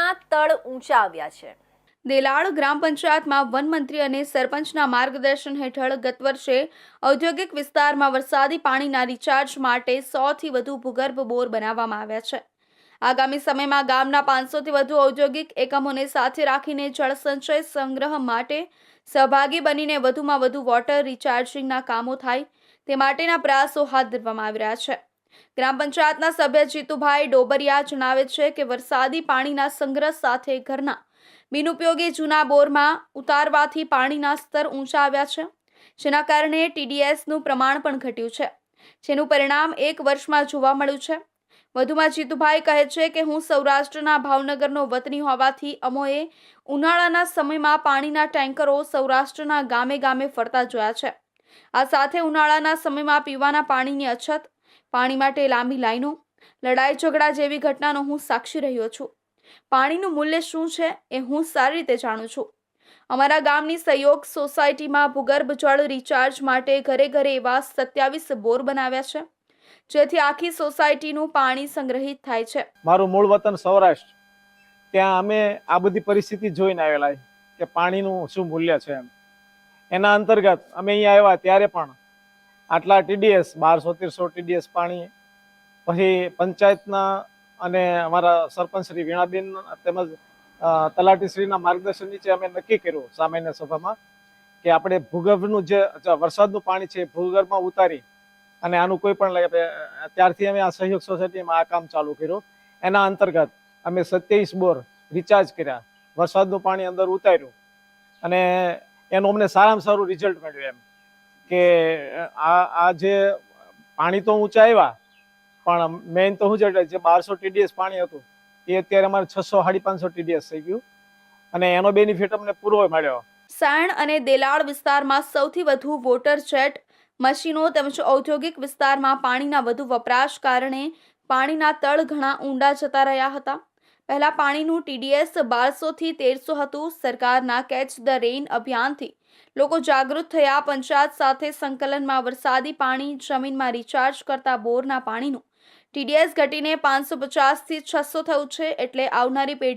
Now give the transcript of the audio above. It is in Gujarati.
પાણીના તળ ઊંચા આવ્યા છે। દેલાડ ગ્રામ પંચાયતમાં વન મંત્રી અને સરપંચના માર્ગદર્શન હેઠળ ગત વર્ષે ઔદ્યોગિક વિસ્તારમાં વરસાદી પાણીના રિચાર્જ માટે 100થી વધુ ભૂગર્ભ બોર બનાવવામાં આવ્યા છે। આગામી સમયમાં ગામના 500થી વધુ ઔદ્યોગિક એકમોને સાથે રાખીને જળસંચય સંગ્રહ માટે સહભાગી બનીને વધુમાં વધુ વોટર રિચાર્જિંગના કામો થાય તે માટેના પ્રયાસો હાથ ધરવામાં આવી રહ્યા છે। ગ્રામ પંચાયતના સભ્ય જીતુભાઈ ડોબરિયા જણાવે છે કે વરસાદી પાણીના સંગ્રહ સાથે ઘરના બિનઉપયોગી જૂના બોરમાં ઉતારવાથી પાણીના સ્તર ઊંચા આવ્યા છે, જેના કારણે TDSનું પ્રમાણ પણ ઘટ્યું છે, જેનું પરિણામ 1 વર્ષમાં જોવા મળ્યું છે। વધુમાં જીતુભાઈ કહે છે કે હું સૌરાષ્ટ્રના ભાવનગરનો વતની હોવાથી અમોએ ઉનાળાના સમયમાં પાણીના ટેન્કરો સૌરાષ્ટ્રના ગામે ગામે ફરતા જોયા છે। આ સાથે ઉનાળાના સમયમાં પીવાના પાણીની અછત, પાણી માટે લાંબી લાઈનો, લડાઈ ઝઘડા જેવી ઘટનાનો હું સાક્ષી રહ્યો છું। પાણીનું મૂલ્ય શું છે એ હું સારી રીતે જાણું છું। અમારા ગામની સહયોગ સોસાયટીમાં ભૂગર્ભ જળ રિચાર્જ માટે ઘરે ઘરે એવા 27 બોર બનાવ્યા છે, જેથી આખી સોસાયટીનું પાણી સંગ્રહિત થાય છે। મારું મૂળ વતન સૌરાષ્ટ્ર, ત્યાં અમે આ બધી પરિસ્થિતિ જોઈને આવેલા કે પાણીનું શું મૂલ્ય છે। એના અંતર્ગત અમે અહીંયા આવ્યા ત્યારે પણ આટલા TDS 1200-1300 TDS પાણી, પછી પંચાયતના અને અમારા સરપંચ શ્રી વીણાબેન તેમજ તલાટીશ્રીના માર્ગદર્શન નીચે અમે નક્કી કર્યું સામાન્ય સભામાં કે આપણે ભૂગર્ભનું જે વરસાદનું પાણી છે ભૂગર્ભમાં ઉતારી અને આનું કોઈ પણ ત્યારથી અમે આ સહયોગ સોસાયટીમાં આ કામ ચાલુ કર્યું। એના અંતર્ગત અમે 27 બોર રિચાર્જ કર્યા, વરસાદનું પાણી અંદર ઉતાર્યું અને એનું અમને સારામાં સારું રિઝલ્ટ મળ્યું। એમ કે આ જે પાણી તો ઊંચા આવ્યા, પણ મેઇન તો શું છે જે 1200 TDS પાણી હતું એ અત્યારે અમારે 600-550 TDS થઈ ગયું અને એનો બેનિફિટ અમને પૂરો મળ્યો। સાયણ અને દેલાડ વિસ્તારમાં સૌથી વધુ વોટર જેટ મશીનો તેમજ ઔદ્યોગિક વિસ્તારમાં પાણીના વધુ વપરાશ કારણે પાણીના તળ ઘણા ઊંડા જતા રહ્યા હતા। પહેલા પાણીનું TDS 1200થી 1300 હતું। સરકારના કેચ ધ રેઇન અભિયાનથી લોકો જાગૃત થયા। પંચાયત સાથે સંકલનમાં વરસાદી પાણી જમીનમાં રિચાર્જ કરતા બોરના પાણીનું TDS ઘટીને 550થી 600 થયું છે, એટલે આવનારી પેઢી